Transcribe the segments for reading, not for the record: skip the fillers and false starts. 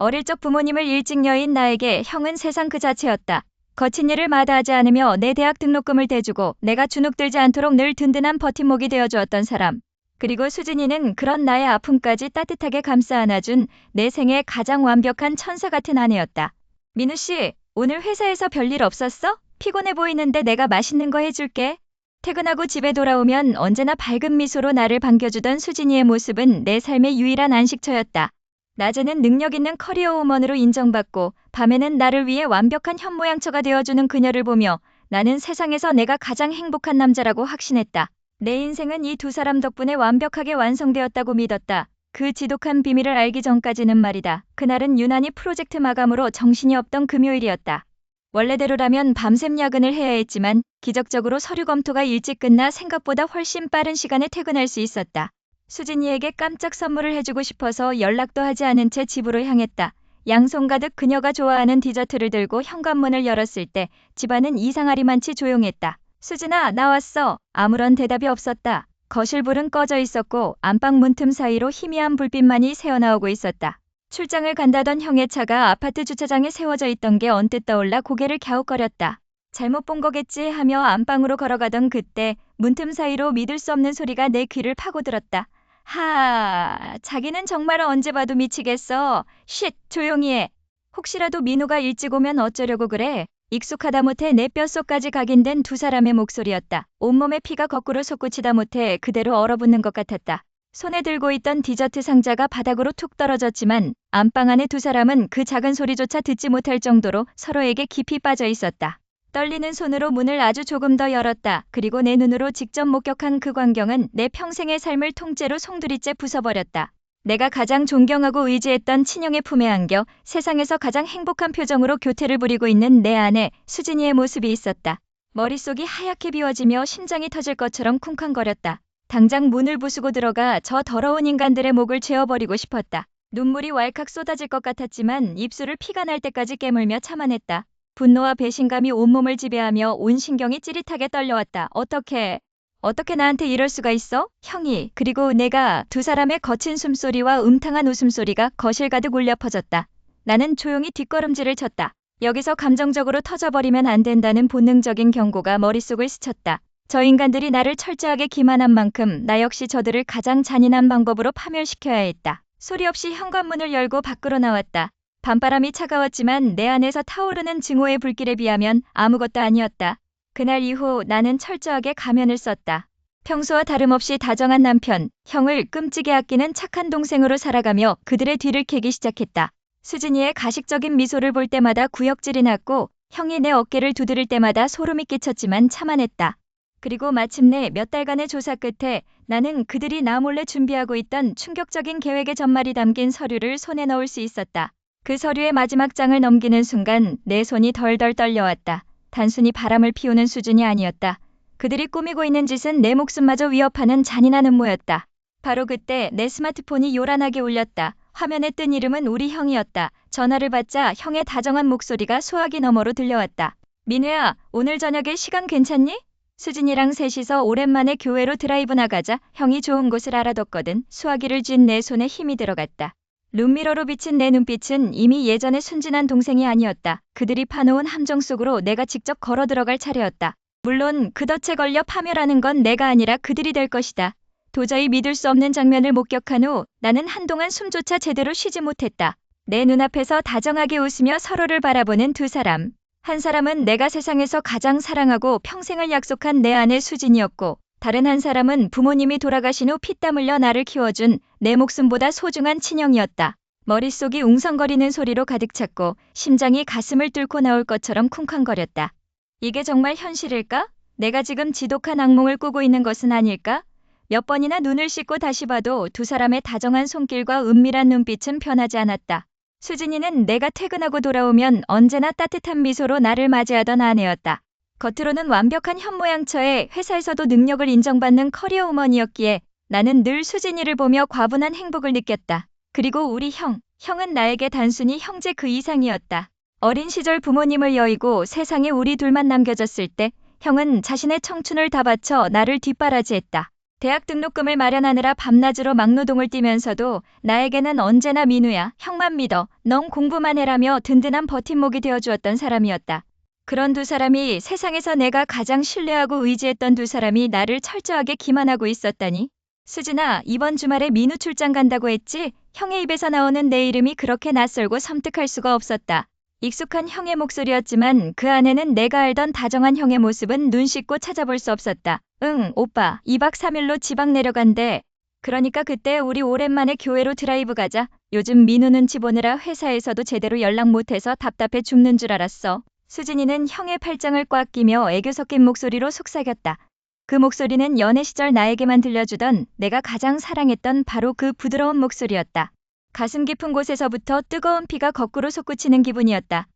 어릴 적 부모님을 일찍 여인 나에게 형은 세상 그 자체였다. 거친 일을 마다하지 않으며 내 대학 등록금을 대주고 내가 주눅들지 않도록 늘 든든한 버팀목이 되어주었던 사람. 그리고 수진이는 그런 나의 아픔까지 따뜻하게 감싸 안아준 내 생애 가장 완벽한 천사 같은 아내였다. 민우 씨, 오늘 회사에서 별일 없었어? 피곤해 보이는데 내가 맛있는 거 해줄게. 퇴근하고 집에 돌아오면 언제나 밝은 미소로 나를 반겨주던 수진이의 모습은 내 삶의 유일한 안식처였다. 낮에는 능력 있는 커리어 우먼으로 인정받고 밤에는 나를 위해 완벽한 현모양처가 되어주는 그녀를 보며 나는 세상에서 내가 가장 행복한 남자라고 확신했다. 내 인생은 이 두 사람 덕분에 완벽하게 완성되었다고 믿었다. 그 지독한 비밀을 알기 전까지는 말이다. 그날은 유난히 프로젝트 마감으로 정신이 없던 금요일이었다. 원래대로라면 밤샘 야근을 해야 했지만 기적적으로 서류 검토가 일찍 끝나 생각보다 훨씬 빠른 시간에 퇴근할 수 있었다. 수진이에게 깜짝 선물을 해주고 싶어서 연락도 하지 않은 채 집으로 향했다. 양손 가득 그녀가 좋아하는 디저트를 들고 현관문을 열었을 때 집안은 이상하리만치 조용했다. 수진아, 나왔어. 아무런 대답이 없었다. 거실 불은 꺼져 있었고 안방 문틈 사이로 희미한 불빛만이 새어나오고 있었다. 출장을 간다던 형의 차가 아파트 주차장에 세워져 있던 게 언뜻 떠올라 고개를 갸웃거렸다. 잘못 본 거겠지 하며 안방으로 걸어가던 그때 문틈 사이로 믿을 수 없는 소리가 내 귀를 파고들었다. 자기는 정말 언제 봐도 미치겠어. 쉿, 조용히 해. 혹시라도 민우가 일찍 오면 어쩌려고 그래. 익숙하다 못해 내 뼛속까지 각인된 두 사람의 목소리였다. 온몸에 피가 거꾸로 솟구치다 못해 그대로 얼어붙는 것 같았다. 손에 들고 있던 디저트 상자가 바닥으로 툭 떨어졌지만 안방 안의 두 사람은 그 작은 소리조차 듣지 못할 정도로 서로에게 깊이 빠져 있었다. 떨리는 손으로 문을 아주 조금 더 열었다. 그리고 내 눈으로 직접 목격한 그 광경은 내 평생의 삶을 통째로 송두리째 부숴버렸다. 내가 가장 존경하고 의지했던 친형의 품에 안겨 세상에서 가장 행복한 표정으로 교태를 부리고 있는 내 아내 수진이의 모습이 있었다. 머릿속이 하얗게 비워지며 심장이 터질 것처럼 쿵쾅거렸다. 당장 문을 부수고 들어가 저 더러운 인간들의 목을 죄어버리고 싶었다. 눈물이 왈칵 쏟아질 것 같았지만 입술을 피가 날 때까지 깨물며 참아냈다. 분노와 배신감이 온몸을 지배하며 온 신경이 찌릿하게 떨려왔다. 어떻게 나한테 이럴 수가 있어? 형이, 그리고 내가, 두 사람의 거친 숨소리와 음탕한 웃음소리가 거실 가득 울려 퍼졌다. 나는 조용히 뒷걸음질을 쳤다. 여기서 감정적으로 터져버리면 안 된다는 본능적인 경고가 머릿속을 스쳤다. 저 인간들이 나를 철저하게 기만한 만큼 나 역시 저들을 가장 잔인한 방법으로 파멸시켜야 했다. 소리 없이 현관문을 열고 밖으로 나왔다. 밤바람이 차가웠지만 내 안에서 타오르는 증오의 불길에 비하면 아무것도 아니었다. 그날 이후 나는 철저하게 가면을 썼다. 평소와 다름없이 다정한 남편, 형을 끔찍이 아끼는 착한 동생으로 살아가며 그들의 뒤를 캐기 시작했다. 수진이의 가식적인 미소를 볼 때마다 구역질이 났고 형이 내 어깨를 두드릴 때마다 소름이 끼쳤지만 참아냈다. 그리고 마침내 몇 달간의 조사 끝에 나는 그들이 나 몰래 준비하고 있던 충격적인 계획의 전말이 담긴 서류를 손에 넣을 수 있었다. 그 서류의 마지막 장을 넘기는 순간 내 손이 덜덜 떨려왔다. 단순히 바람을 피우는 수준이 아니었다. 그들이 꾸미고 있는 짓은 내 목숨마저 위협하는 잔인한 음모였다. 바로 그때 내 스마트폰이 요란하게 울렸다. 화면에 뜬 이름은 우리 형이었다. 전화를 받자 형의 다정한 목소리가 소화기 너머로 들려왔다. 민우야, 오늘 저녁에 시간 괜찮니? 수진이랑 셋이서 오랜만에 교회로 드라이브 나가자 형이 좋은 곳을 알아뒀거든. 수화기를 쥔 내 손에 힘이 들어갔다. 룸미러로 비친 내 눈빛은 이미 예전의 순진한 동생이 아니었다. 그들이 파놓은 함정 속으로 내가 직접 걸어 들어갈 차례였다. 물론 그 덫에 걸려 파멸하는 건 내가 아니라 그들이 될 것이다. 도저히 믿을 수 없는 장면을 목격한 후 나는 한동안 숨조차 제대로 쉬지 못했다. 내 눈앞에서 다정하게 웃으며 서로를 바라보는 두 사람. 한 사람은 내가 세상에서 가장 사랑하고 평생을 약속한 내 아내 수진이었고 다른 한 사람은 부모님이 돌아가신 후 피땀 흘려 나를 키워준 내 목숨보다 소중한 친형이었다. 머릿속이 웅성거리는 소리로 가득 찼고 심장이 가슴을 뚫고 나올 것처럼 쿵쾅거렸다. 이게 정말 현실일까? 내가 지금 지독한 악몽을 꾸고 있는 것은 아닐까? 몇 번이나 눈을 씻고 다시 봐도 두 사람의 다정한 손길과 은밀한 눈빛은 변하지 않았다. 수진이는 내가 퇴근하고 돌아오면 언제나 따뜻한 미소로 나를 맞이하던 아내였다. 겉으로는 완벽한 현모양처에 회사에서도 능력을 인정받는 커리어 우먼이었기에 나는 늘 수진이를 보며 과분한 행복을 느꼈다. 그리고 우리 형은 나에게 단순히 형제 그 이상이었다. 어린 시절 부모님을 여의고 세상에 우리 둘만 남겨졌을 때 형은 자신의 청춘을 다 바쳐 나를 뒷바라지했다. 대학 등록금을 마련하느라 밤낮으로 막노동을 뛰면서도 나에게는 언제나 민우야, 형만 믿어, 넌 공부만 해라며 든든한 버팀목이 되어주었던 사람이었다. 그런 두 사람이 세상에서 내가 가장 신뢰하고 의지했던 두 사람이 나를 철저하게 기만하고 있었다니. 수진아, 이번 주말에 민우 출장 간다고 했지? 형의 입에서 나오는 내 이름이 그렇게 낯설고 섬뜩할 수가 없었다. 익숙한 형의 목소리였지만 그 안에는 내가 알던 다정한 형의 모습은 눈 씻고 찾아볼 수 없었다. 응, 오빠, 2박 3일로 지방 내려간대. 그러니까 그때 우리 오랜만에 교회로 드라이브 가자. 요즘 민우 눈치 보느라 회사에서도 제대로 연락 못해서 답답해 죽는 줄 알았어. 수진이는 형의 팔짱을 꽉 끼며 애교 섞인 목소리로 속삭였다. 그 목소리는 연애 시절 나에게만 들려주던 내가 가장 사랑했던 바로 그 부드러운 목소리였다. 가슴 깊은 곳에서부터 뜨거운 피가 거꾸로 솟구치는 기분이었다.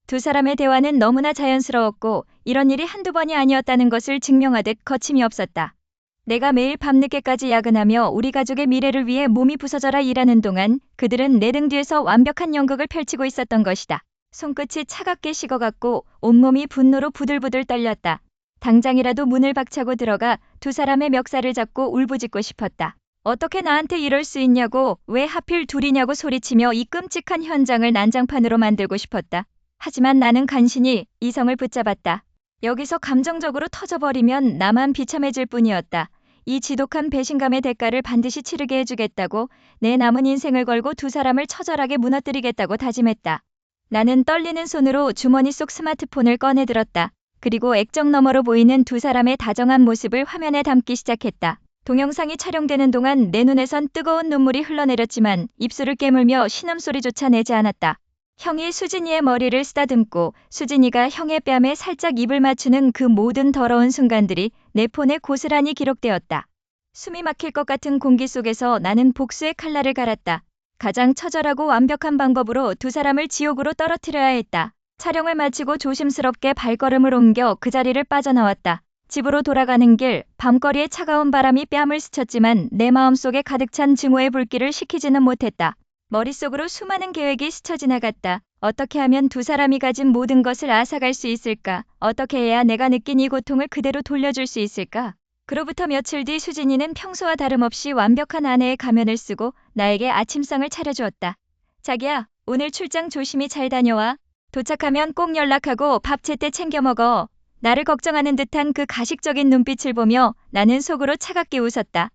두 사람의 대화는 너무나 자연스러웠고 이런 일이 한두 번이 아니었다는 것을 증명하듯 거침이 없었다. 내가 매일 밤늦게까지 야근하며 우리 가족의 미래를 위해 몸이 부서져라 일하는 동안 그들은 내 등 뒤에서 완벽한 연극을 펼치고 있었던 것이다. 손끝이 차갑게 식어갔고 온몸이 분노로 부들부들 떨렸다. 당장이라도 문을 박차고 들어가 두 사람의 멱살을 잡고 울부짖고 싶었다. 어떻게 나한테 이럴 수 있냐고, 왜 하필 둘이냐고 소리치며 이 끔찍한 현장을 난장판으로 만들고 싶었다. 하지만 나는 간신히 이성을 붙잡았다. 여기서 감정적으로 터져버리면 나만 비참해질 뿐이었다. 이 지독한 배신감의 대가를 반드시 치르게 해주겠다고, 내 남은 인생을 걸고 두 사람을 처절하게 무너뜨리겠다고 다짐했다. 나는 떨리는 손으로 주머니 속 스마트폰을 꺼내들었다. 그리고 액정 너머로 보이는 두 사람의 다정한 모습을 화면에 담기 시작했다. 동영상이 촬영되는 동안 내 눈에선 뜨거운 눈물이 흘러내렸지만 입술을 깨물며 신음소리조차 내지 않았다. 형이 수진이의 머리를 쓰다듬고 수진이가 형의 뺨에 살짝 입을 맞추는 그 모든 더러운 순간들이 내 폰에 고스란히 기록되었다. 숨이 막힐 것 같은 공기 속에서 나는 복수의 칼날을 갈았다. 가장 처절하고 완벽한 방법으로 두 사람을 지옥으로 떨어뜨려야 했다. 촬영을 마치고 조심스럽게 발걸음을 옮겨 그 자리를 빠져나왔다. 집으로 돌아가는 길, 밤거리의 차가운 바람이 뺨을 스쳤지만 내 마음속에 가득 찬 증오의 불길을 식히지는 못했다. 머릿속으로 수많은 계획이 스쳐 지나갔다. 어떻게 하면 두 사람이 가진 모든 것을 앗아갈 수 있을까? 어떻게 해야 내가 느낀 이 고통을 그대로 돌려줄 수 있을까? 그로부터 며칠 뒤 수진이는 평소와 다름없이 완벽한 아내의 가면을 쓰고 나에게 아침상을 차려주었다. 자기야, 오늘 출장 조심히 잘 다녀와. 도착하면 꼭 연락하고 밥 제때 챙겨 먹어. 나를 걱정하는 듯한 그 가식적인 눈빛을 보며 나는 속으로 차갑게 웃었다.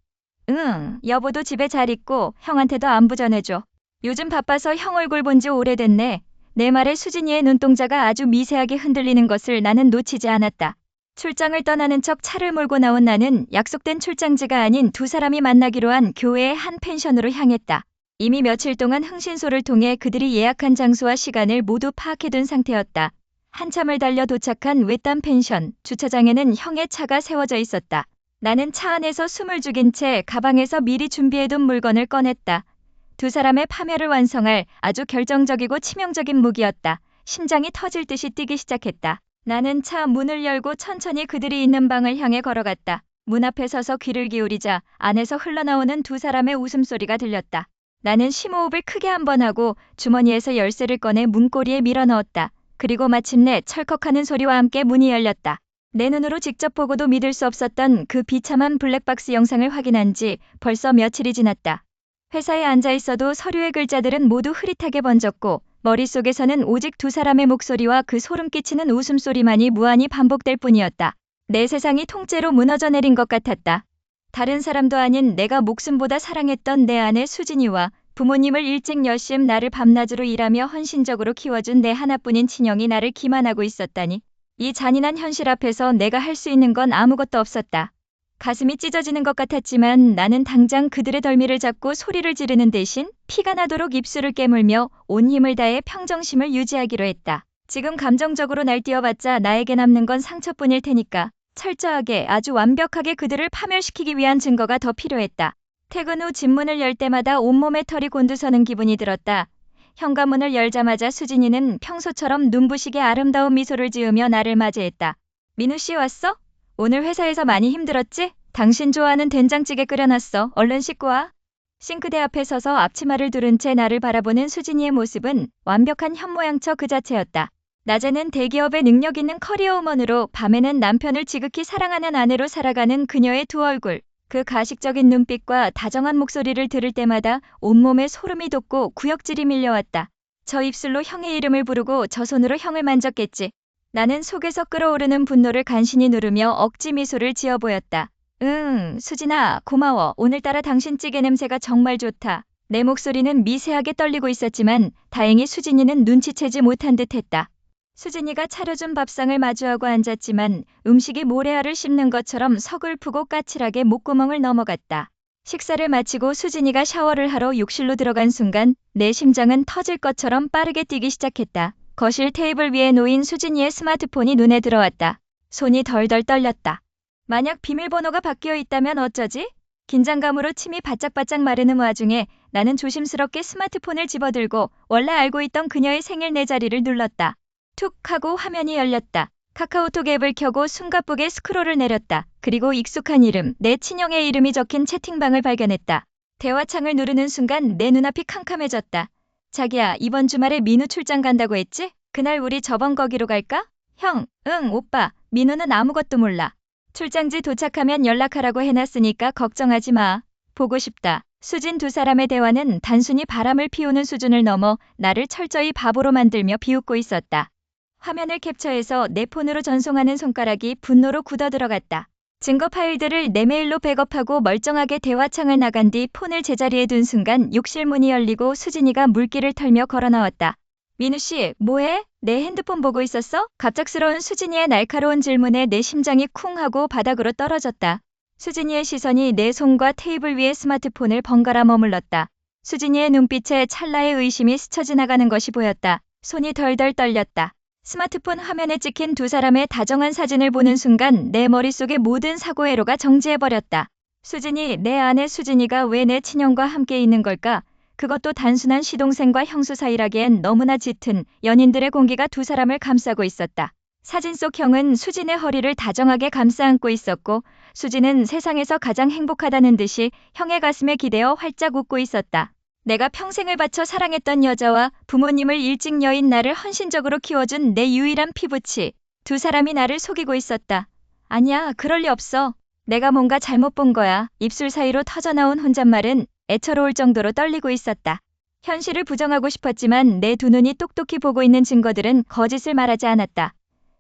응, 여보도 집에 잘 있고 형한테도 안부 전해줘. 요즘 바빠서 형 얼굴 본 지 오래됐네. 내 말에 수진이의 눈동자가 아주 미세하게 흔들리는 것을 나는 놓치지 않았다. 출장을 떠나는 척 차를 몰고 나온 나는 약속된 출장지가 아닌 두 사람이 만나기로 한 교회의 한 펜션으로 향했다. 이미 며칠 동안 흥신소를 통해 그들이 예약한 장소와 시간을 모두 파악해둔 상태였다. 한참을 달려 도착한 외딴 펜션, 주차장에는 형의 차가 세워져 있었다. 나는 차 안에서 숨을 죽인 채 가방에서 미리 준비해둔 물건을 꺼냈다. 두 사람의 파멸을 완성할 아주 결정적이고 치명적인 무기였다. 심장이 터질 듯이 뛰기 시작했다. 나는 차 문을 열고 천천히 그들이 있는 방을 향해 걸어갔다. 문 앞에 서서 귀를 기울이자 안에서 흘러나오는 두 사람의 웃음소리가 들렸다. 나는 심호흡을 크게 한번 하고 주머니에서 열쇠를 꺼내 문고리에 밀어넣었다. 그리고 마침내 철컥하는 소리와 함께 문이 열렸다. 내 눈으로 직접 보고도 믿을 수 없었던 그 비참한 블랙박스 영상을 확인한 지 벌써 며칠이 지났다. 회사에 앉아 있어도 서류의 글자들은 모두 흐릿하게 번졌고 머릿속에서는 오직 두 사람의 목소리와 그 소름 끼치는 웃음소리만이 무한히 반복될 뿐이었다. 내 세상이 통째로 무너져 내린 것 같았다. 다른 사람도 아닌 내가 목숨보다 사랑했던 내 아내 수진이와 부모님을 일찍 여심 나를 밤낮으로 일하며 헌신적으로 키워준 내 하나뿐인 친형이 나를 기만하고 있었다니. 이 잔인한 현실 앞에서 내가 할 수 있는 건 아무것도 없었다. 가슴이 찢어지는 것 같았지만 나는 당장 그들의 덜미를 잡고 소리를 지르는 대신 피가 나도록 입술을 깨물며 온 힘을 다해 평정심을 유지하기로 했다. 지금 감정적으로 날뛰어봤자 나에게 남는 건 상처뿐일 테니까 철저하게 아주 완벽하게 그들을 파멸시키기 위한 증거가 더 필요했다. 퇴근 후 집 문을 열 때마다 온몸에 털이 곤두서는 기분이 들었다. 현관문을 열자마자 수진이는 평소처럼 눈부시게 아름다운 미소를 지으며 나를 맞이했다. 민우 씨 왔어? 오늘 회사에서 많이 힘들었지? 당신 좋아하는 된장찌개 끓여놨어. 얼른 씻고 와. 싱크대 앞에 서서 앞치마를 두른 채 나를 바라보는 수진이의 모습은 완벽한 현모양처 그 자체였다. 낮에는 대기업의 능력 있는 커리어우먼으로 밤에는 남편을 지극히 사랑하는 아내로 살아가는 그녀의 두 얼굴. 그 가식적인 눈빛과 다정한 목소리를 들을 때마다 온몸에 소름이 돋고 구역질이 밀려왔다. 저 입술로 형의 이름을 부르고 저 손으로 형을 만졌겠지. 나는 속에서 끓어오르는 분노를 간신히 누르며 억지 미소를 지어 보였다. 수진아, 고마워. 오늘따라 당신 찌개 냄새가 정말 좋다. 내 목소리는 미세하게 떨리고 있었지만 다행히 수진이는 눈치채지 못한 듯했다. 수진이가 차려준 밥상을 마주하고 앉았지만 음식이 모래알을 씹는 것처럼 서글프고 까칠하게 목구멍을 넘어갔다. 식사를 마치고 수진이가 샤워를 하러 욕실로 들어간 순간 내 심장은 터질 것처럼 빠르게 뛰기 시작했다. 거실 테이블 위에 놓인 수진이의 스마트폰이 눈에 들어왔다. 손이 덜덜 떨렸다. 만약 비밀번호가 바뀌어 있다면 어쩌지? 긴장감으로 침이 바짝바짝 마르는 와중에 나는 조심스럽게 스마트폰을 집어들고 원래 알고 있던 그녀의 생일 내 자리를 눌렀다. 툭 하고 화면이 열렸다. 카카오톡 앱을 켜고 숨가쁘게 스크롤을 내렸다. 그리고 익숙한 이름, 내 친형의 이름이 적힌 채팅방을 발견했다. 대화창을 누르는 순간 내 눈앞이 캄캄해졌다. 자기야, 이번 주말에 민우 출장 간다고 했지? 그날 우리 저번 거기로 갈까? 형, 응, 오빠. 민우는 아무것도 몰라. 출장지 도착하면 연락하라고 해놨으니까 걱정하지 마. 보고 싶다. 수진 두 사람의 대화는 단순히 바람을 피우는 수준을 넘어 나를 철저히 바보로 만들며 비웃고 있었다. 화면을 캡처해서 내 폰으로 전송하는 손가락이 분노로 굳어들어갔다. 증거 파일들을 내 메일로 백업하고 멀쩡하게 대화창을 나간 뒤 폰을 제자리에 둔 순간 욕실 문이 열리고 수진이가 물기를 털며 걸어 나왔다. 민우 씨, 뭐해? 내 핸드폰 보고 있었어? 갑작스러운 수진이의 날카로운 질문에 내 심장이 쿵 하고 바닥으로 떨어졌다. 수진이의 시선이 내 손과 테이블 위의 스마트폰을 번갈아 머물렀다. 수진이의 눈빛에 찰나의 의심이 스쳐 지나가는 것이 보였다. 손이 덜덜 떨렸다. 스마트폰 화면에 찍힌 두 사람의 다정한 사진을 보는 순간 내 머릿속의 모든 사고회로가 정지해버렸다. 수진이, 내 아내 수진이가 왜 내 친형과 함께 있는 걸까? 그것도 단순한 시동생과 형수 사이라기엔 너무나 짙은 연인들의 공기가 두 사람을 감싸고 있었다. 사진 속 형은 수진의 허리를 다정하게 감싸 안고 있었고 수진은 세상에서 가장 행복하다는 듯이 형의 가슴에 기대어 활짝 웃고 있었다. 내가 평생을 바쳐 사랑했던 여자와 부모님을 일찍 여인 나를 헌신적으로 키워준 내 유일한 피부치. 두 사람이 나를 속이고 있었다. 아니야, 그럴 리 없어. 내가 뭔가 잘못 본 거야. 입술 사이로 터져나온 혼잣말은 애처로울 정도로 떨리고 있었다. 현실을 부정하고 싶었지만 내 두 눈이 똑똑히 보고 있는 증거들은 거짓을 말하지 않았다.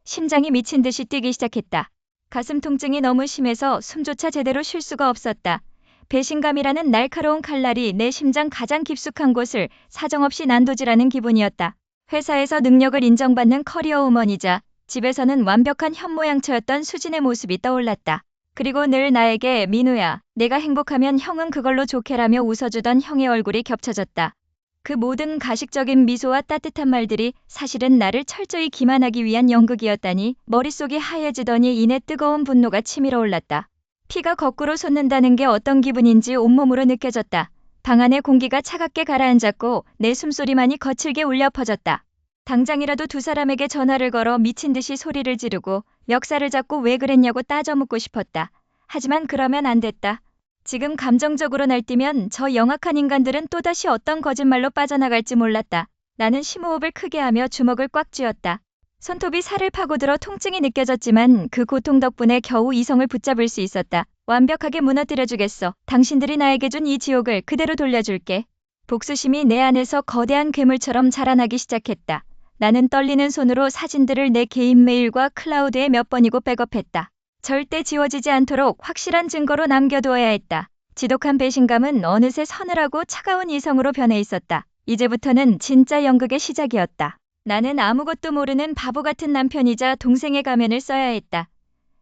심장이 미친 듯이 뛰기 시작했다. 가슴 통증이 너무 심해서 숨조차 제대로 쉴 수가 없었다. 배신감이라는 날카로운 칼날이 내 심장 가장 깊숙한 곳을 사정없이 난도질하는 기분이었다. 회사에서 능력을 인정받는 커리어 우먼이자 집에서는 완벽한 현모양처였던 수진의 모습이 떠올랐다. 그리고 늘 나에게 민우야, 내가 행복하면 형은 그걸로 좋게라며 웃어주던 형의 얼굴이 겹쳐졌다. 그 모든 가식적인 미소와 따뜻한 말들이 사실은 나를 철저히 기만하기 위한 연극이었다니 머릿속이 하얘지더니 이내 뜨거운 분노가 치밀어 올랐다. 피가 거꾸로 솟는다는 게 어떤 기분인지 온몸으로 느껴졌다. 방 안의 공기가 차갑게 가라앉았고 내 숨소리만이 거칠게 울려 퍼졌다. 당장이라도 두 사람에게 전화를 걸어 미친 듯이 소리를 지르고 멱살을 잡고 왜 그랬냐고 따져 묻고 싶었다. 하지만 그러면 안 됐다. 지금 감정적으로 날뛰면 저 영악한 인간들은 또다시 어떤 거짓말로 빠져나갈지 몰랐다. 나는 심호흡을 크게 하며 주먹을 꽉 쥐었다. 손톱이 살을 파고들어 통증이 느껴졌지만 그 고통 덕분에 겨우 이성을 붙잡을 수 있었다. 완벽하게 무너뜨려주겠어. 당신들이 나에게 준 이 지옥을 그대로 돌려줄게. 복수심이 내 안에서 거대한 괴물처럼 자라나기 시작했다. 나는 떨리는 손으로 사진들을 내 개인 메일과 클라우드에 몇 번이고 백업했다. 절대 지워지지 않도록 확실한 증거로 남겨두어야 했다. 지독한 배신감은 어느새 서늘하고 차가운 이성으로 변해 있었다. 이제부터는 진짜 연극의 시작이었다. 나는 아무것도 모르는 바보 같은 남편이자 동생의 가면을 써야 했다.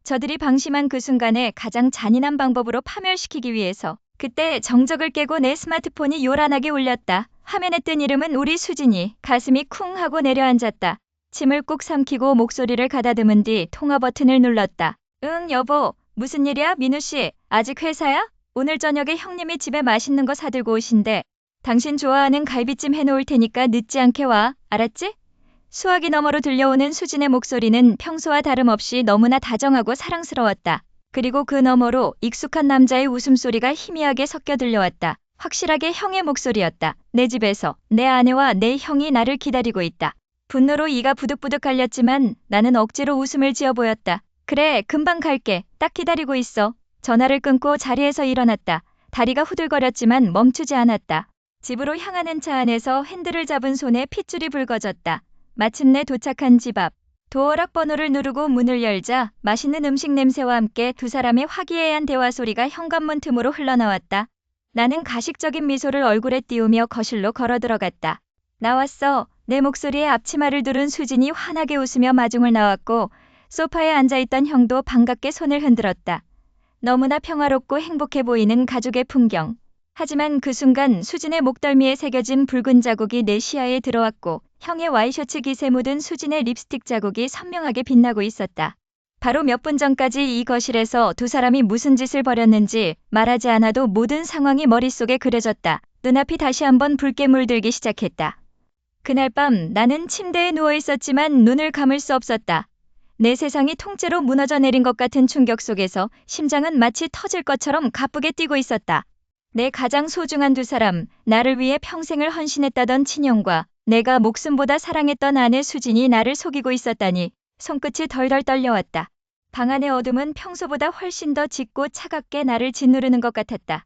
저들이 방심한 그 순간에 가장 잔인한 방법으로 파멸시키기 위해서. 그때 정적을 깨고 내 스마트폰이 요란하게 울렸다. 화면에 뜬 이름은 우리 수진이. 가슴이 쿵 하고 내려앉았다. 침을 꾹 삼키고 목소리를 가다듬은 뒤 통화 버튼을 눌렀다. 응, 여보. 무슨 일이야, 민우 씨? 아직 회사야? 오늘 저녁에 형님이 집에 맛있는 거 사들고 오신대. 당신 좋아하는 갈비찜 해놓을 테니까 늦지 않게 와. 알았지? 수화기 너머로 들려오는 수진의 목소리는 평소와 다름없이 너무나 다정하고 사랑스러웠다. 그리고 그 너머로 익숙한 남자의 웃음소리가 희미하게 섞여 들려왔다. 확실하게 형의 목소리였다. 내 집에서 내 아내와 내 형이 나를 기다리고 있다. 분노로 이가 부득부득 갈렸지만 나는 억지로 웃음을 지어 보였다. 그래, 금방 갈게. 딱 기다리고 있어. 전화를 끊고 자리에서 일어났다. 다리가 후들거렸지만 멈추지 않았다. 집으로 향하는 차 안에서 핸들을 잡은 손에 핏줄이 붉어졌다. 마침내 도착한 집 앞. 도어락 번호를 누르고 문을 열자 맛있는 음식 냄새와 함께 두 사람의 화기애애한 대화 소리가 현관문 틈으로 흘러나왔다. 나는 가식적인 미소를 얼굴에 띄우며 거실로 걸어 들어갔다. 나왔어. 내 목소리에 앞치마를 두른 수진이 환하게 웃으며 마중을 나왔고 소파에 앉아있던 형도 반갑게 손을 흔들었다. 너무나 평화롭고 행복해 보이는 가족의 풍경. 하지만 그 순간 수진의 목덜미에 새겨진 붉은 자국이 내 시야에 들어왔고 형의 와이셔츠 깃에 묻은 수진의 립스틱 자국이 선명하게 빛나고 있었다. 바로 몇 분 전까지 이 거실에서 두 사람이 무슨 짓을 벌였는지 말하지 않아도 모든 상황이 머릿속에 그려졌다. 눈앞이 다시 한번 붉게 물들기 시작했다. 그날 밤 나는 침대에 누워 있었지만 눈을 감을 수 없었다. 내 세상이 통째로 무너져 내린 것 같은 충격 속에서 심장은 마치 터질 것처럼 가쁘게 뛰고 있었다. 내 가장 소중한 두 사람, 나를 위해 평생을 헌신했다던 친형과 내가 목숨보다 사랑했던 아내 수진이 나를 속이고 있었다니 손끝이 덜덜 떨려왔다. 방 안의 어둠은 평소보다 훨씬 더 짙고 차갑게 나를 짓누르는 것 같았다.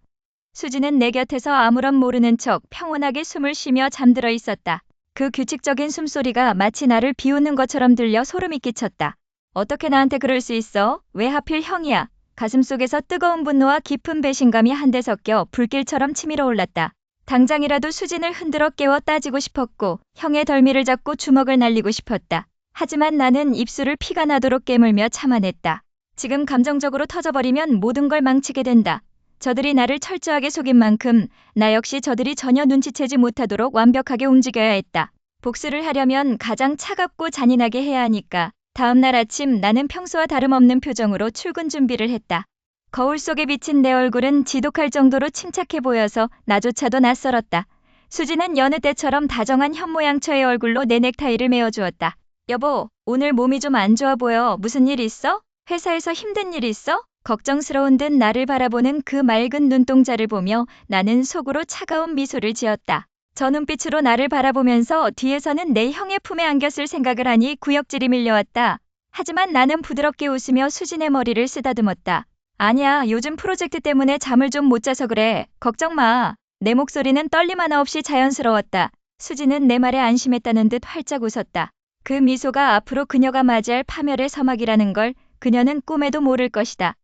수진은 내 곁에서 아무런 모르는 척 평온하게 숨을 쉬며 잠들어 있었다. 그 규칙적인 숨소리가 마치 나를 비웃는 것처럼 들려 소름이 끼쳤다. 어떻게 나한테 그럴 수 있어? 왜 하필 형이야? 가슴속에서 뜨거운 분노와 깊은 배신감이 한데 섞여 불길처럼 치밀어 올랐다. 당장이라도 수진을 흔들어 깨워 따지고 싶었고 형의 덜미를 잡고 주먹을 날리고 싶었다. 하지만 나는 입술을 피가 나도록 깨물며 참아냈다. 지금 감정적으로 터져버리면 모든 걸 망치게 된다. 저들이 나를 철저하게 속인 만큼 나 역시 저들이 전혀 눈치채지 못하도록 완벽하게 움직여야 했다. 복수를 하려면 가장 차갑고 잔인하게 해야 하니까. 다음 날 아침 나는 평소와 다름없는 표정으로 출근 준비를 했다. 거울 속에 비친 내 얼굴은 지독할 정도로 침착해 보여서 나조차도 낯설었다. 수지는 여느 때처럼 다정한 현모양처의 얼굴로 내 넥타이를 메어주었다. 여보, 오늘 몸이 좀 안 좋아 보여. 무슨 일 있어? 회사에서 힘든 일 있어? 걱정스러운 듯 나를 바라보는 그 맑은 눈동자를 보며 나는 속으로 차가운 미소를 지었다. 저 눈빛으로 나를 바라보면서 뒤에서는 내 형의 품에 안겼을 생각을 하니 구역질이 밀려왔다. 하지만 나는 부드럽게 웃으며 수진의 머리를 쓰다듬었다. 아니야, 요즘 프로젝트 때문에 잠을 좀 못 자서 그래. 걱정 마. 내 목소리는 떨림 하나 없이 자연스러웠다. 수진은 내 말에 안심했다는 듯 활짝 웃었다. 그 미소가 앞으로 그녀가 맞이할 파멸의 서막이라는 걸 그녀는 꿈에도 모를 것이다.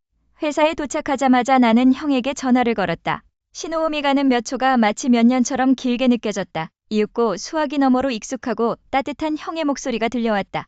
회사에 도착하자마자 나는 형에게 전화를 걸었다. 신호음이 가는 몇 초가 마치 몇 년처럼 길게 느껴졌다. 이윽고 수화기 너머로 익숙하고 따뜻한 형의 목소리가 들려왔다.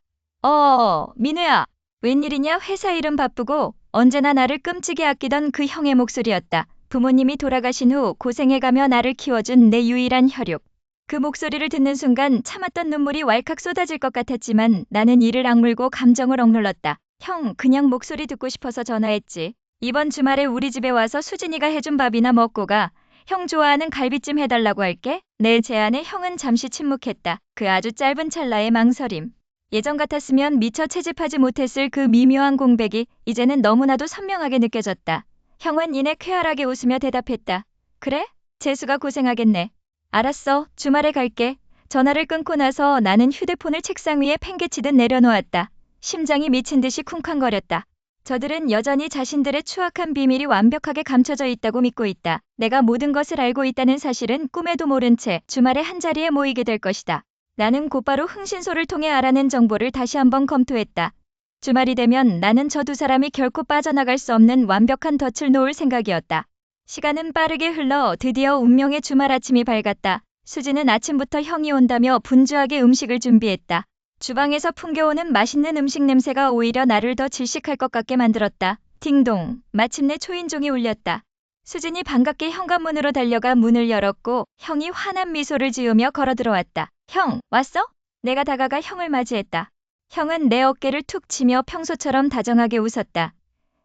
민우야. 웬일이냐? 회사 일은 바쁘고 언제나 나를 끔찍이 아끼던 그 형의 목소리였다. 부모님이 돌아가신 후 고생해가며 나를 키워준 내 유일한 혈육. 그 목소리를 듣는 순간 참았던 눈물이 왈칵 쏟아질 것 같았지만 나는 이를 악물고 감정을 억눌렀다. 형, 그냥 목소리 듣고 싶어서 전화했지. 이번 주말에 우리 집에 와서 수진이가 해준 밥이나 먹고 가. 형 좋아하는 갈비찜 해달라고 할게. 내 제안에 형은 잠시 침묵했다. 그 아주 짧은 찰나의 망설임. 예전 같았으면 미처 채집하지 못했을 그 미묘한 공백이 이제는 너무나도 선명하게 느껴졌다. 형은 이내 쾌활하게 웃으며 대답했다. 그래? 재수가 고생하겠네. 알았어. 주말에 갈게. 전화를 끊고 나서 나는 휴대폰을 책상 위에 팽개치듯 내려놓았다. 심장이 미친 듯이 쿵쾅거렸다. 저들은 여전히 자신들의 추악한 비밀이 완벽하게 감춰져 있다고 믿고 있다. 내가 모든 것을 알고 있다는 사실은 꿈에도 모른 채 주말에 한자리에 모이게 될 것이다. 나는 곧바로 흥신소를 통해 알아낸 정보를 다시 한번 검토했다. 주말이 되면 나는 저 두 사람이 결코 빠져나갈 수 없는 완벽한 덫을 놓을 생각이었다. 시간은 빠르게 흘러 드디어 운명의 주말 아침이 밝았다. 수지는 아침부터 형이 온다며 분주하게 음식을 준비했다. 주방에서 풍겨오는 맛있는 음식 냄새가 오히려 나를 더 질식할 것 같게 만들었다. 딩동. 마침내 초인종이 울렸다. 수진이 반갑게 현관문으로 달려가 문을 열었고 형이 환한 미소를 지으며 걸어 들어왔다. 형, 왔어? 내가 다가가 형을 맞이했다. 형은 내 어깨를 툭 치며 평소처럼 다정하게 웃었다.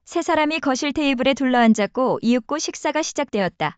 세 사람이 거실 테이블에 둘러앉았고 이윽고 식사가 시작되었다.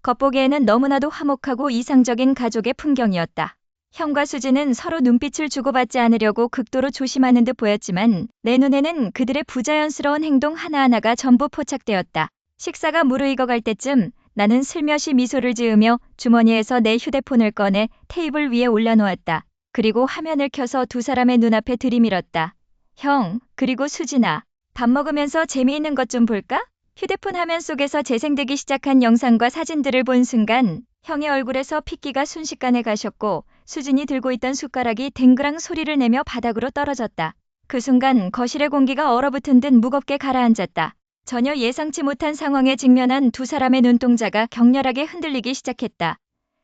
겉보기에는 너무나도 화목하고 이상적인 가족의 풍경이었다. 형과 수지는 서로 눈빛을 주고받지 않으려고 극도로 조심하는 듯 보였지만 내 눈에는 그들의 부자연스러운 행동 하나하나가 전부 포착되었다. 식사가 무르익어갈 때쯤 나는 슬며시 미소를 지으며 주머니에서 내 휴대폰을 꺼내 테이블 위에 올려놓았다. 그리고 화면을 켜서 두 사람의 눈앞에 들이밀었다. 형, 그리고 수진아. 밥 먹으면서 재미있는 것 좀 볼까? 휴대폰 화면 속에서 재생되기 시작한 영상과 사진들을 본 순간 형의 얼굴에서 핏기가 순식간에 가셨고 수진이 들고 있던 숟가락이 댕그랑 소리를 내며 바닥으로 떨어졌다. 그 순간 거실의 공기가 얼어붙은 듯 무겁게 가라앉았다. 전혀 예상치 못한 상황에 직면한 두 사람의 눈동자가 격렬하게 흔들리기 시작했다.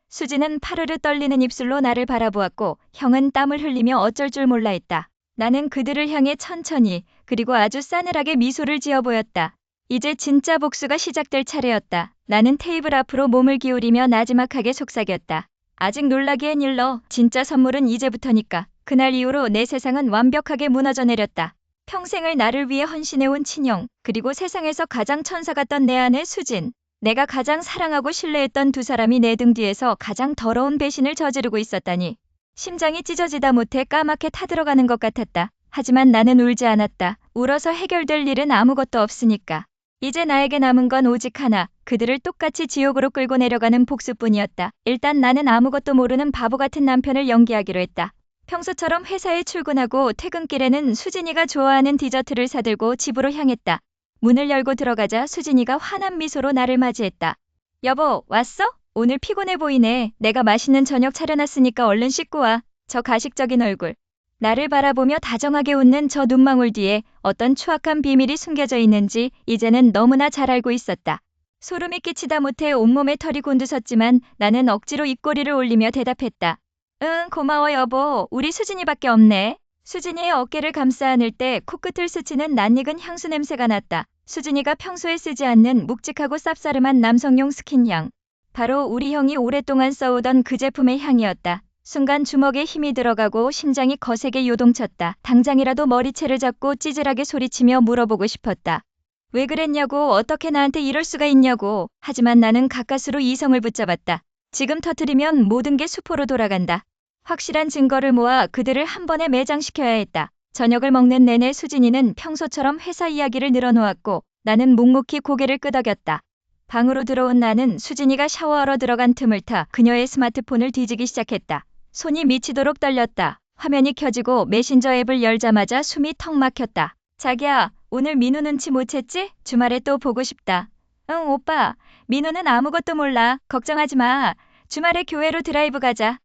수진은 파르르 떨리는 입술로 나를 바라보았고 형은 땀을 흘리며 어쩔 줄 몰라 했다. 나는 그들을 향해 천천히 그리고 아주 싸늘하게 미소를 지어 보였다. 이제 진짜 복수가 시작될 차례였다. 나는 테이블 앞으로 몸을 기울이며 나지막하게 속삭였다. 아직 놀라기엔 일러. 진짜 선물은 이제부터니까. 그날 이후로 내 세상은 완벽하게 무너져 내렸다. 평생을 나를 위해 헌신해온 친형, 그리고 세상에서 가장 천사 같던 내 아내 수진. 내가 가장 사랑하고 신뢰했던 두 사람이 내 등 뒤에서 가장 더러운 배신을 저지르고 있었다니. 심장이 찢어지다 못해 까맣게 타들어가는 것 같았다. 하지만 나는 울지 않았다. 울어서 해결될 일은 아무것도 없으니까. 이제 나에게 남은 건 오직 하나, 그들을 똑같이 지옥으로 끌고 내려가는 복수뿐이었다. 일단 나는 아무것도 모르는 바보 같은 남편을 연기하기로 했다. 평소처럼 회사에 출근하고 퇴근길에는 수진이가 좋아하는 디저트를 사들고 집으로 향했다. 문을 열고 들어가자 수진이가 환한 미소로 나를 맞이했다. 여보, 왔어? 오늘 피곤해 보이네. 내가 맛있는 저녁 차려놨으니까 얼른 씻고 와. 저 가식적인 얼굴. 나를 바라보며 다정하게 웃는 저 눈망울 뒤에 어떤 추악한 비밀이 숨겨져 있는지 이제는 너무나 잘 알고 있었다. 소름이 끼치다 못해 온몸에 털이 곤두섰지만 나는 억지로 입꼬리를 올리며 대답했다. 응, 고마워 여보. 우리 수진이밖에 없네. 수진이의 어깨를 감싸 안을 때 코끝을 스치는 낯익은 향수 냄새가 났다. 수진이가 평소에 쓰지 않는 묵직하고 쌉싸름한 남성용 스킨향. 바로 우리 형이 오랫동안 써오던 그 제품의 향이었다. 순간 주먹에 힘이 들어가고 심장이 거세게 요동쳤다. 당장이라도 머리채를 잡고 찌질하게 소리치며 물어보고 싶었다. 왜 그랬냐고, 어떻게 나한테 이럴 수가 있냐고. 하지만 나는 가까스로 이성을 붙잡았다. 지금 터뜨리면 모든 게 수포로 돌아간다. 확실한 증거를 모아 그들을 한 번에 매장시켜야 했다. 저녁을 먹는 내내 수진이는 평소처럼 회사 이야기를 늘어놓았고 나는 묵묵히 고개를 끄덕였다. 방으로 들어온 나는 수진이가 샤워하러 들어간 틈을 타 그녀의 스마트폰을 뒤지기 시작했다. 손이 미치도록 떨렸다. 화면이 켜지고 메신저 앱을 열자마자 숨이 턱 막혔다. 자기야, 오늘 민우 눈치 못 챘지? 주말에 또 보고 싶다. 응, 오빠. 민우는 아무것도 몰라. 걱정하지 마. 주말에 교회로 드라이브 가자.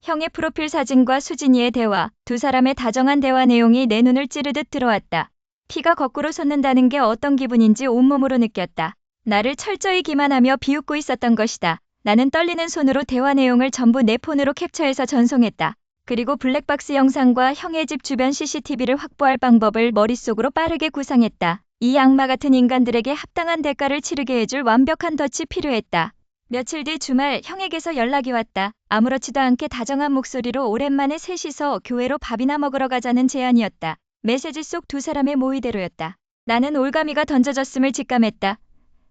형의 프로필 사진과 수진이의 대화, 두 사람의 다정한 대화 내용이 내 눈을 찌르듯 들어왔다. 피가 거꾸로 솟는다는 게 어떤 기분인지 온몸으로 느꼈다. 나를 철저히 기만하며 비웃고 있었던 것이다. 나는 떨리는 손으로 대화 내용을 전부 내 폰으로 캡처해서 전송했다. 그리고 블랙박스 영상과 형의 집 주변 CCTV를 확보할 방법을 머릿속으로 빠르게 구상했다. 이 악마 같은 인간들에게 합당한 대가를 치르게 해줄 완벽한 덫이 필요했다. 며칠 뒤 주말 형에게서 연락이 왔다. 아무렇지도 않게 다정한 목소리로 오랜만에 셋이서 교회로 밥이나 먹으러 가자는 제안이었다. 메시지 속 두 사람의 모의대로였다. 나는 올가미가 던져졌음을 직감했다.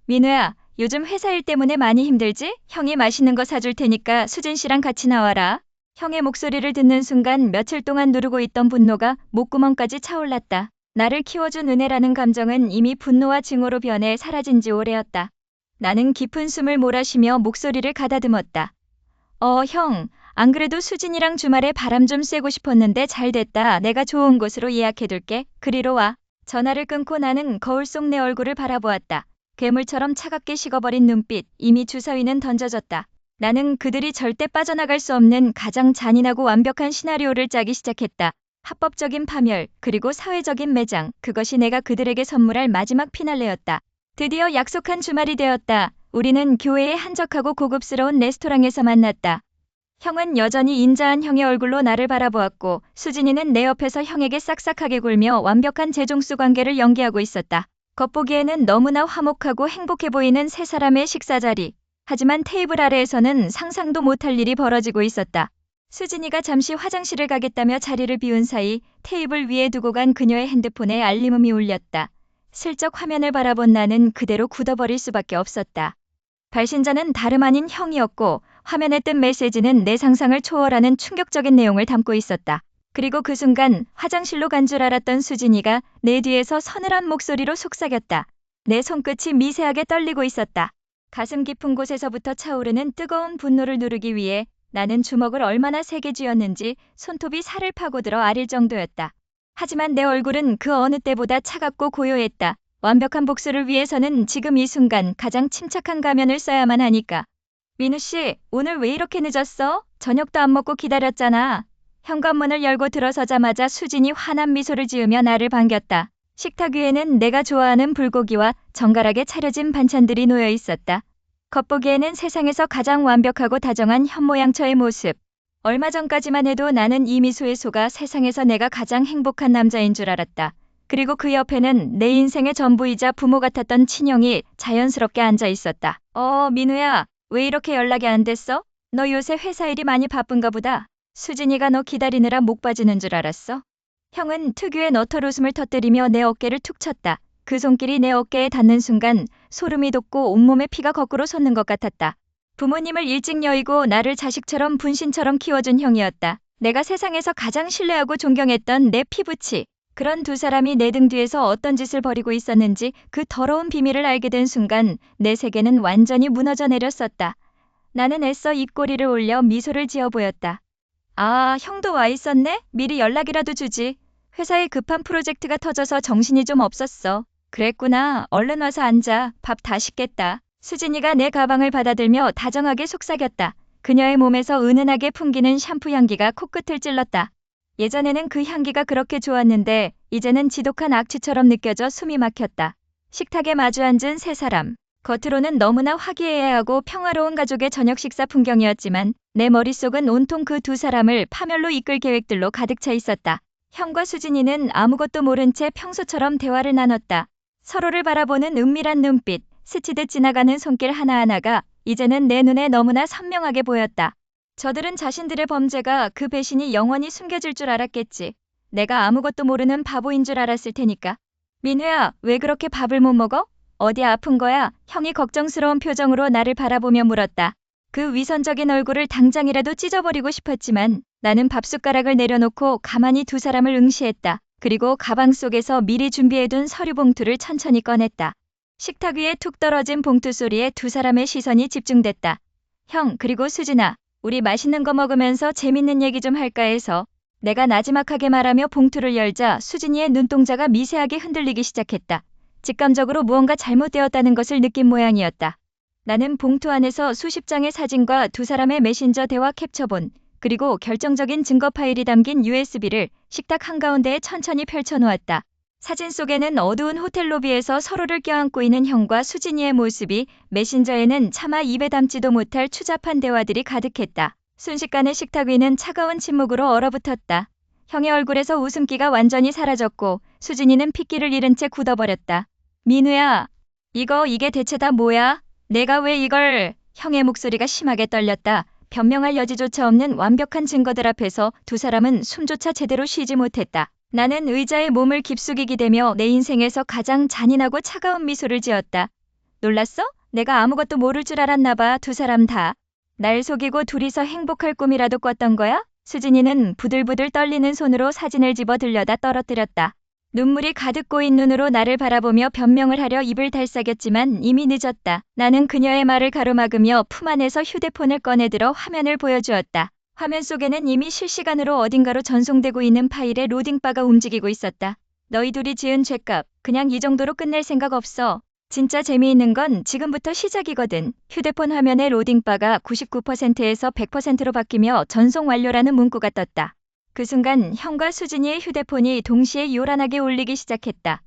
민우야, 요즘 회사 일 때문에 많이 힘들지? 형이 맛있는 거 사줄 테니까 수진 씨랑 같이 나와라. 형의 목소리를 듣는 순간 며칠 동안 누르고 있던 분노가 목구멍까지 차올랐다. 나를 키워준 은혜라는 감정은 이미 분노와 증오로 변해 사라진 지 오래였다. 나는 깊은 숨을 몰아쉬며 목소리를 가다듬었다. 형, 안 그래도 수진이랑 주말에 바람 좀 쐬고 싶었는데 잘 됐다. 내가 좋은 곳으로 예약해둘게. 그리로 와. 전화를 끊고 나는 거울 속 내 얼굴을 바라보았다. 괴물처럼 차갑게 식어버린 눈빛, 이미 주사위는 던져졌다. 나는 그들이 절대 빠져나갈 수 없는 가장 잔인하고 완벽한 시나리오를 짜기 시작했다. 합법적인 파멸, 그리고 사회적인 매장, 그것이 내가 그들에게 선물할 마지막 피날레였다. 드디어 약속한 주말이 되었다. 우리는 교회의 한적하고 고급스러운 레스토랑에서 만났다. 형은 여전히 인자한 형의 얼굴로 나를 바라보았고 수진이는 내 옆에서 형에게 싹싹하게 굴며 완벽한 제종수 관계를 연기하고 있었다. 겉보기에는 너무나 화목하고 행복해 보이는 세 사람의 식사 자리. 하지만 테이블 아래에서는 상상도 못할 일이 벌어지고 있었다. 수진이가 잠시 화장실을 가겠다며 자리를 비운 사이 테이블 위에 두고 간 그녀의 핸드폰에 알림음이 울렸다. 슬쩍 화면을 바라본 나는 그대로 굳어버릴 수밖에 없었다. 발신자는 다름 아닌 형이었고 화면에 뜬 메시지는 내 상상을 초월하는 충격적인 내용을 담고 있었다. 그리고 그 순간 화장실로 간 줄 알았던 수진이가 내 뒤에서 서늘한 목소리로 속삭였다. 내 손끝이 미세하게 떨리고 있었다. 가슴 깊은 곳에서부터 차오르는 뜨거운 분노를 누르기 위해 나는 주먹을 얼마나 세게 쥐었는지 손톱이 살을 파고들어 아릴 정도였다. 하지만 내 얼굴은 그 어느 때보다 차갑고 고요했다. 완벽한 복수를 위해서는 지금 이 순간 가장 침착한 가면을 써야만 하니까. 민우 씨, 오늘 왜 이렇게 늦었어? 저녁도 안 먹고 기다렸잖아. 현관문을 열고 들어서자마자 수진이 환한 미소를 지으며 나를 반겼다. 식탁 위에는 내가 좋아하는 불고기와 정갈하게 차려진 반찬들이 놓여 있었다. 겉보기에는 세상에서 가장 완벽하고 다정한 현모양처의 모습. 얼마 전까지만 해도 나는 이 미소에 속아 세상에서 내가 가장 행복한 남자인 줄 알았다. 그리고 그 옆에는 내 인생의 전부이자 부모 같았던 친형이 자연스럽게 앉아 있었다. 민우야, 왜 이렇게 연락이 안 됐어? 너 요새 회사 일이 많이 바쁜가 보다. 수진이가 너 기다리느라 목 빠지는 줄 알았어? 형은 특유의 너털 웃음을 터뜨리며 내 어깨를 툭 쳤다. 그 손길이 내 어깨에 닿는 순간 소름이 돋고 온몸에 피가 거꾸로 솟는 것 같았다. 부모님을 일찍 여의고 나를 자식처럼 분신처럼 키워준 형이었다. 내가 세상에서 가장 신뢰하고 존경했던 내 피부치. 그런 두 사람이 내 등 뒤에서 어떤 짓을 벌이고 있었는지 그 더러운 비밀을 알게 된 순간 내 세계는 완전히 무너져 내렸었다. 나는 애써 입꼬리를 올려 미소를 지어 보였다. 아, 형도 와 있었네? 미리 연락이라도 주지. 회사에 급한 프로젝트가 터져서 정신이 좀 없었어. 그랬구나. 얼른 와서 앉아. 밥 다 식겠다. 수진이가 내 가방을 받아들며 다정하게 속삭였다. 그녀의 몸에서 은은하게 풍기는 샴푸 향기가 코끝을 찔렀다. 예전에는 그 향기가 그렇게 좋았는데 이제는 지독한 악취처럼 느껴져 숨이 막혔다. 식탁에 마주 앉은 세 사람. 겉으로는 너무나 화기애애하고 평화로운 가족의 저녁 식사 풍경이었지만 내 머릿속은 온통 그 두 사람을 파멸로 이끌 계획들로 가득 차 있었다. 형과 수진이는 아무것도 모른 채 평소처럼 대화를 나눴다. 서로를 바라보는 은밀한 눈빛, 스치듯 지나가는 손길 하나하나가 이제는 내 눈에 너무나 선명하게 보였다. 저들은 자신들의 범죄가 그 배신이 영원히 숨겨질 줄 알았겠지. 내가 아무것도 모르는 바보인 줄 알았을 테니까. 민우야, 왜 그렇게 밥을 못 먹어? 어디 아픈 거야? 형이 걱정스러운 표정으로 나를 바라보며 물었다. 그 위선적인 얼굴을 당장이라도 찢어버리고 싶었지만 나는 밥숟가락을 내려놓고 가만히 두 사람을 응시했다. 그리고 가방 속에서 미리 준비해둔 서류 봉투를 천천히 꺼냈다. 식탁 위에 툭 떨어진 봉투 소리에 두 사람의 시선이 집중됐다. 형, 그리고 수진아, 우리 맛있는 거 먹으면서 재밌는 얘기 좀 할까 해서. 내가 나지막하게 말하며 봉투를 열자 수진이의 눈동자가 미세하게 흔들리기 시작했다. 직감적으로 무언가 잘못되었다는 것을 느낀 모양이었다. 나는 봉투 안에서 수십 장의 사진과 두 사람의 메신저 대화 캡처본, 그리고 결정적인 증거 파일이 담긴 USB를 식탁 한가운데에 천천히 펼쳐놓았다. 사진 속에는 어두운 호텔 로비에서 서로를 껴안고 있는 형과 수진이의 모습이, 메신저에는 차마 입에 담지도 못할 추잡한 대화들이 가득했다. 순식간에 식탁 위는 차가운 침묵으로 얼어붙었다. 형의 얼굴에서 웃음기가 완전히 사라졌고 수진이는 핏기를 잃은 채 굳어버렸다. 민우야, 이게 대체 다 뭐야? 내가 왜 이걸... 형의 목소리가 심하게 떨렸다. 변명할 여지조차 없는 완벽한 증거들 앞에서 두 사람은 숨조차 제대로 쉬지 못했다. 나는 의자에 몸을 깊숙이 기대며 내 인생에서 가장 잔인하고 차가운 미소를 지었다. 놀랐어? 내가 아무것도 모를 줄 알았나 봐. 두 사람 다. 날 속이고 둘이서 행복할 꿈이라도 꿨던 거야? 수진이는 부들부들 떨리는 손으로 사진을 집어 들여다 떨어뜨렸다. 눈물이 가득 고인 눈으로 나를 바라보며 변명을 하려 입을 달싹였지만 이미 늦었다. 나는 그녀의 말을 가로막으며 품 안에서 휴대폰을 꺼내들어 화면을 보여주었다. 화면 속에는 이미 실시간으로 어딘가로 전송되고 있는 파일의 로딩바가 움직이고 있었다. 너희 둘이 지은 죄값, 그냥 이 정도로 끝낼 생각 없어. 진짜 재미있는 건 지금부터 시작이거든. 휴대폰 화면의 로딩바가 99%에서 100%로 바뀌며 전송 완료라는 문구가 떴다. 그 순간 형과 수진이의 휴대폰이 동시에 요란하게 울리기 시작했다.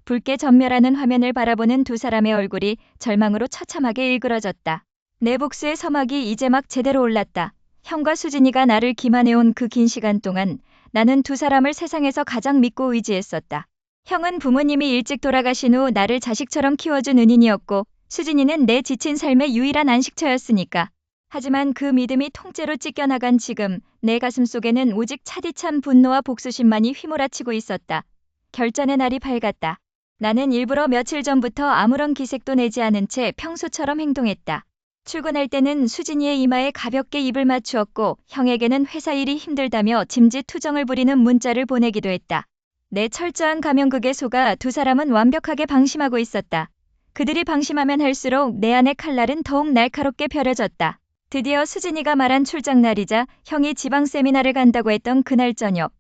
붉게 전멸하는 화면을 바라보는 두 사람의 얼굴이 절망으로 처참하게 일그러졌다. 내 복수의 서막이 이제 막 제대로 올랐다. 형과 수진이가 나를 기만해온 그 긴 시간 동안 나는 두 사람을 세상에서 가장 믿고 의지했었다. 형은 부모님이 일찍 돌아가신 후 나를 자식처럼 키워준 은인이었고 수진이는 내 지친 삶의 유일한 안식처였으니까. 하지만 그 믿음이 통째로 찢겨나간 지금 내 가슴 속에는 오직 차디찬 분노와 복수심만이 휘몰아치고 있었다. 결전의 날이 밝았다. 나는 일부러 며칠 전부터 아무런 기색도 내지 않은 채 평소처럼 행동했다. 출근할 때는 수진이의 이마에 가볍게 입을 맞추었고 형에게는 회사 일이 힘들다며 짐짓투정을 부리는 문자를 보내기도 했다. 내 철저한 가면극에 속아 두 사람은 완벽하게 방심하고 있었다. 그들이 방심하면 할수록 내 안의 칼날은 더욱 날카롭게 벼려졌다. 드디어 수진이가 말한 출장날이자 형이 지방 세미나를 간다고 했던 그날 저녁.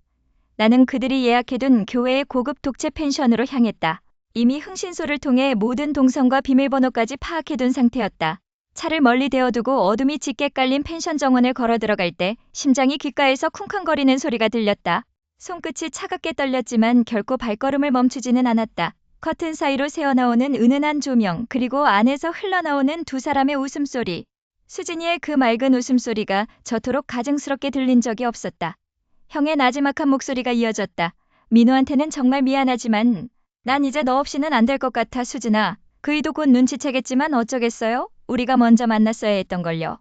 나는 그들이 예약해둔 교회의 고급 독채 펜션으로 향했다. 이미 흥신소를 통해 모든 동선과 비밀번호까지 파악해둔 상태였다. 차를 멀리 대어두고 어둠이 짙게 깔린 펜션 정원을 걸어 들어갈 때 심장이 귓가에서 쿵쾅거리는 소리가 들렸다. 손끝이 차갑게 떨렸지만 결코 발걸음을 멈추지는 않았다. 커튼 사이로 새어나오는 은은한 조명, 그리고 안에서 흘러나오는 두 사람의 웃음소리. 수진이의 그 맑은 웃음소리가 저토록 가증스럽게 들린 적이 없었다. 형의 나지막한 목소리가 이어졌다. 민우한테는 정말 미안하지만 난 이제 너 없이는 안 될 것 같아, 수진아. 그이도 곧 눈치채겠지만 어쩌겠어요? 우리가 먼저 만났어야 했던걸요.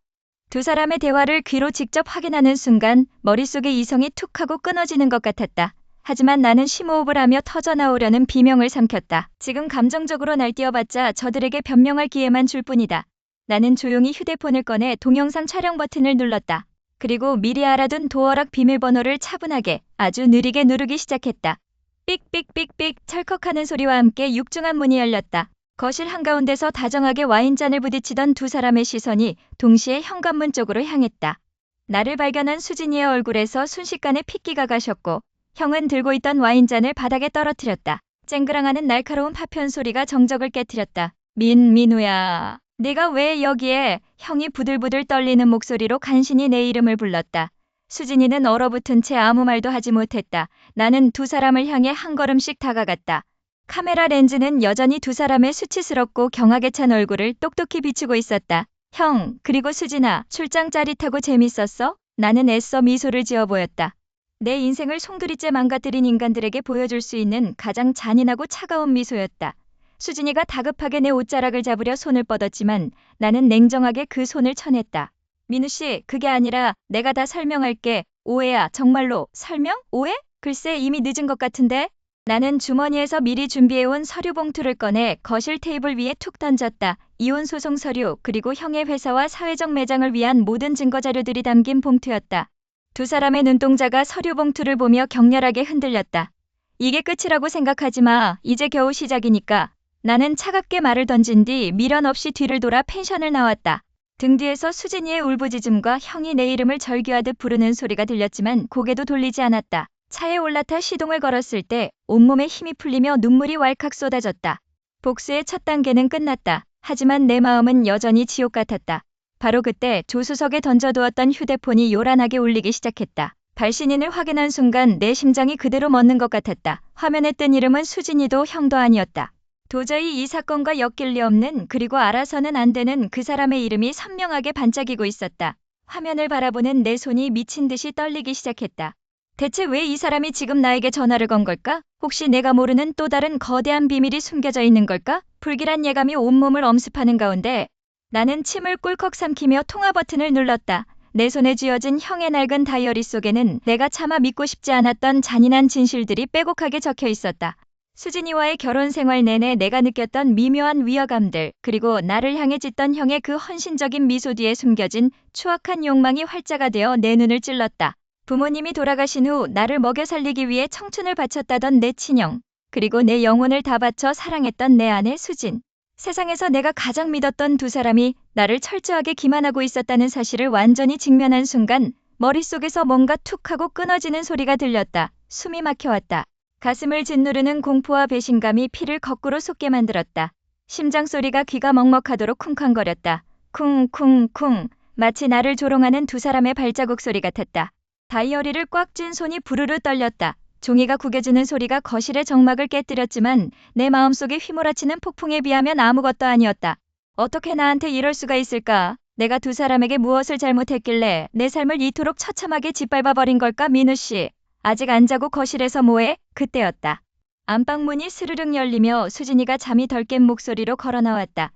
두 사람의 대화를 귀로 직접 확인하는 순간 머릿속에 이성이 툭 하고 끊어지는 것 같았다. 하지만 나는 심호흡을 하며 터져나오려는 비명을 삼켰다. 지금 감정적으로 날뛰어봤자 저들에게 변명할 기회만 줄 뿐이다. 나는 조용히 휴대폰을 꺼내 동영상 촬영 버튼을 눌렀다. 그리고 미리 알아둔 도어락 비밀번호를 차분하게 아주 느리게 누르기 시작했다. 삑삑삑삑 찰컥하는 소리와 함께 육중한 문이 열렸다. 거실 한가운데서 다정하게 와인잔을 부딪히던 두 사람의 시선이 동시에 현관문 쪽으로 향했다. 나를 발견한 수진이의 얼굴에서 순식간에 핏기가 가셨고 형은 들고 있던 와인잔을 바닥에 떨어뜨렸다. 쨍그랑하는 날카로운 파편 소리가 정적을 깨트렸다. 민우야. 네가 왜 여기에? 형이 부들부들 떨리는 목소리로 간신히 내 이름을 불렀다. 수진이는 얼어붙은 채 아무 말도 하지 못했다. 나는 두 사람을 향해 한 걸음씩 다가갔다. 카메라 렌즈는 여전히 두 사람의 수치스럽고 경악에 찬 얼굴을 똑똑히 비추고 있었다. 형, 그리고 수진아, 출장 짜릿하고 재밌었어? 나는 애써 미소를 지어 보였다. 내 인생을 송두리째 망가뜨린 인간들에게 보여줄 수 있는 가장 잔인하고 차가운 미소였다. 수진이가 다급하게 내 옷자락을 잡으려 손을 뻗었지만 나는 냉정하게 그 손을 쳐냈다. 민우씨, 그게 아니라 내가 다 설명할게. 오해야, 정말로. 설명? 오해? 글쎄 이미 늦은 것 같은데? 나는 주머니에서 미리 준비해온 서류 봉투를 꺼내 거실 테이블 위에 툭 던졌다. 이혼 소송 서류, 그리고 형의 회사와 사회적 매장을 위한 모든 증거 자료들이 담긴 봉투였다. 두 사람의 눈동자가 서류 봉투를 보며 격렬하게 흔들렸다. 이게 끝이라고 생각하지 마. 이제 겨우 시작이니까. 나는 차갑게 말을 던진 뒤 미련 없이 뒤를 돌아 펜션을 나왔다. 등 뒤에서 수진이의 울부짖음과 형이 내 이름을 절규하듯 부르는 소리가 들렸지만 고개도 돌리지 않았다. 차에 올라타 시동을 걸었을 때 온몸에 힘이 풀리며 눈물이 왈칵 쏟아졌다. 복수의 첫 단계는 끝났다. 하지만 내 마음은 여전히 지옥 같았다. 바로 그때 조수석에 던져두었던 휴대폰이 요란하게 울리기 시작했다. 발신인을 확인한 순간 내 심장이 그대로 멎는 것 같았다. 화면에 뜬 이름은 수진이도 형도 아니었다. 도저히 이 사건과 엮일 리 없는, 그리고 알아서는 안 되는 그 사람의 이름이 선명하게 반짝이고 있었다. 화면을 바라보는 내 손이 미친 듯이 떨리기 시작했다. 대체 왜 이 사람이 지금 나에게 전화를 건 걸까? 혹시 내가 모르는 또 다른 거대한 비밀이 숨겨져 있는 걸까? 불길한 예감이 온몸을 엄습하는 가운데 나는 침을 꿀꺽 삼키며 통화 버튼을 눌렀다. 내 손에 쥐어진 형의 낡은 다이어리 속에는 내가 차마 믿고 싶지 않았던 잔인한 진실들이 빼곡하게 적혀 있었다. 수진이와의 결혼 생활 내내 내가 느꼈던 미묘한 위화감들, 그리고 나를 향해 짓던 형의 그 헌신적인 미소 뒤에 숨겨진 추악한 욕망이 활자가 되어 내 눈을 찔렀다. 부모님이 돌아가신 후 나를 먹여 살리기 위해 청춘을 바쳤다던 내 친형, 그리고 내 영혼을 다 바쳐 사랑했던 내 아내 수진. 세상에서 내가 가장 믿었던 두 사람이 나를 철저하게 기만하고 있었다는 사실을 완전히 직면한 순간 머릿속에서 뭔가 툭 하고 끊어지는 소리가 들렸다. 숨이 막혀왔다. 가슴을 짓누르는 공포와 배신감이 피를 거꾸로 솟게 만들었다. 심장 소리가 귀가 먹먹하도록 쿵쾅거렸다. 쿵쿵쿵, 마치 나를 조롱하는 두 사람의 발자국 소리 같았다. 다이어리를 꽉 쥔 손이 부르르 떨렸다. 종이가 구겨지는 소리가 거실의 정막을 깨뜨렸지만 내 마음속에 휘몰아치는 폭풍에 비하면 아무것도 아니었다. 어떻게 나한테 이럴 수가 있을까? 내가 두 사람에게 무엇을 잘못했길래 내 삶을 이토록 처참하게 짓밟아버린 걸까? 민우씨, 아직 안 자고 거실에서 뭐해? 그때였다. 안방문이 스르륵 열리며 수진이가 잠이 덜 깬 목소리로 걸어 나왔다.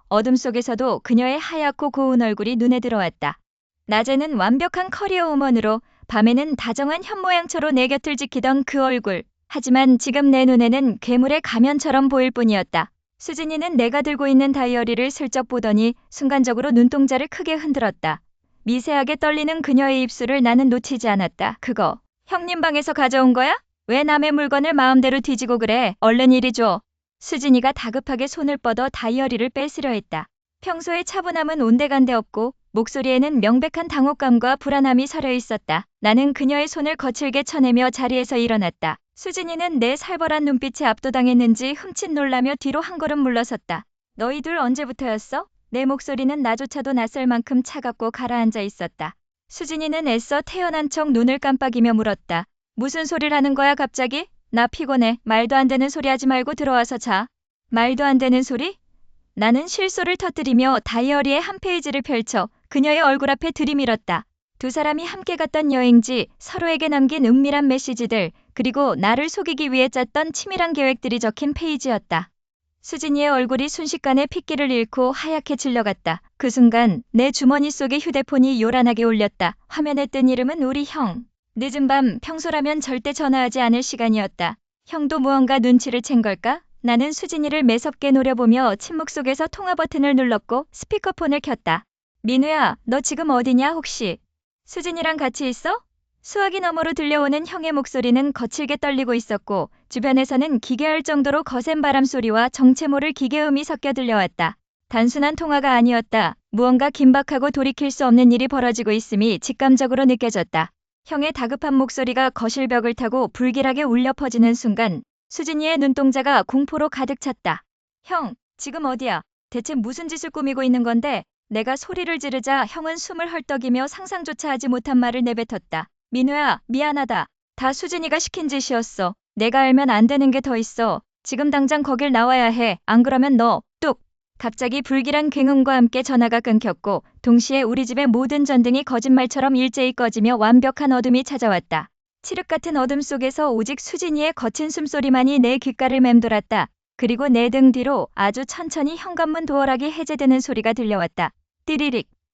어둠 속에서도 그녀의 하얗고 고운 얼굴이 눈에 들어왔다. 낮에는 완벽한 커리어 우먼으로, 밤에는 다정한 현모양처로 내 곁을 지키던 그 얼굴. 하지만 지금 내 눈에는 괴물의 가면처럼 보일 뿐이었다. 수진이는 내가 들고 있는 다이어리를 슬쩍 보더니 순간적으로 눈동자를 크게 흔들었다. 미세하게 떨리는 그녀의 입술을 나는 놓치지 않았다. 그거 형님 방에서 가져온 거야? 왜 남의 물건을 마음대로 뒤지고 그래? 얼른 이리 줘. 수진이가 다급하게 손을 뻗어 다이어리를 뺏으려 했다. 평소의 차분함은 온데간데 없고 목소리에는 명백한 당혹감과 불안함이 서려 있었다. 나는 그녀의 손을 거칠게 쳐내며 자리에서 일어났다. 수진이는 내 살벌한 눈빛에 압도당했는지 흠칫 놀라며 뒤로 한 걸음 물러섰다. 너희들 언제부터였어? 내 목소리는 나조차도 낯설 만큼 차갑고 가라앉아 있었다. 수진이는 애써 태어난 척 눈을 깜빡이며 물었다. 무슨 소리를 하는 거야 갑자기? 나 피곤해. 말도 안 되는 소리 하지 말고 들어와서 자. 말도 안 되는 소리? 나는 실소를 터뜨리며 다이어리의 한 페이지를 펼쳐 그녀의 얼굴 앞에 들이밀었다. 두 사람이 함께 갔던 여행지, 서로에게 남긴 은밀한 메시지들, 그리고 나를 속이기 위해 짰던 치밀한 계획들이 적힌 페이지였다. 수진이의 얼굴이 순식간에 핏기를 잃고 하얗게 질려갔다. 그 순간 내 주머니 속에 휴대폰이 요란하게 울렸다. 화면에 뜬 이름은 우리 형. 늦은 밤 평소라면 절대 전화하지 않을 시간이었다. 형도 무언가 눈치를 챈 걸까? 나는 수진이를 매섭게 노려보며 침묵 속에서 통화 버튼을 눌렀고 스피커폰을 켰다. 민우야, 너 지금 어디냐 혹시? 수진이랑 같이 있어? 수화기 너머로 들려오는 형의 목소리는 거칠게 떨리고 있었고 주변에서는 기괴할 정도로 거센 바람 소리와 정체 모를 기계음이 섞여 들려왔다. 단순한 통화가 아니었다. 무언가 긴박하고 돌이킬 수 없는 일이 벌어지고 있음이 직감적으로 느껴졌다. 형의 다급한 목소리가 거실 벽을 타고 불길하게 울려 퍼지는 순간 수진이의 눈동자가 공포로 가득 찼다. 형, 지금 어디야? 대체 무슨 짓을 꾸미고 있는 건데? 내가 소리를 지르자 형은 숨을 헐떡이며 상상조차 하지 못한 말을 내뱉었다. 민우야, 미안하다. 다 수진이가 시킨 짓이었어. 내가 알면 안 되는 게 더 있어. 지금 당장 거길 나와야 해. 안 그러면 너, 뚝! 갑자기 불길한 굉음과 함께 전화가 끊겼고 동시에 우리 집의 모든 전등이 거짓말처럼 일제히 꺼지며 완벽한 어둠이 찾아왔다. 칠흑 같은 어둠 속에서 오직 수진이의 거친 숨소리만이 내 귓가를 맴돌았다. 그리고 내 등 뒤로 아주 천천히 현관문 도어락이 해제되는 소리가 들려왔다. 띠리릭.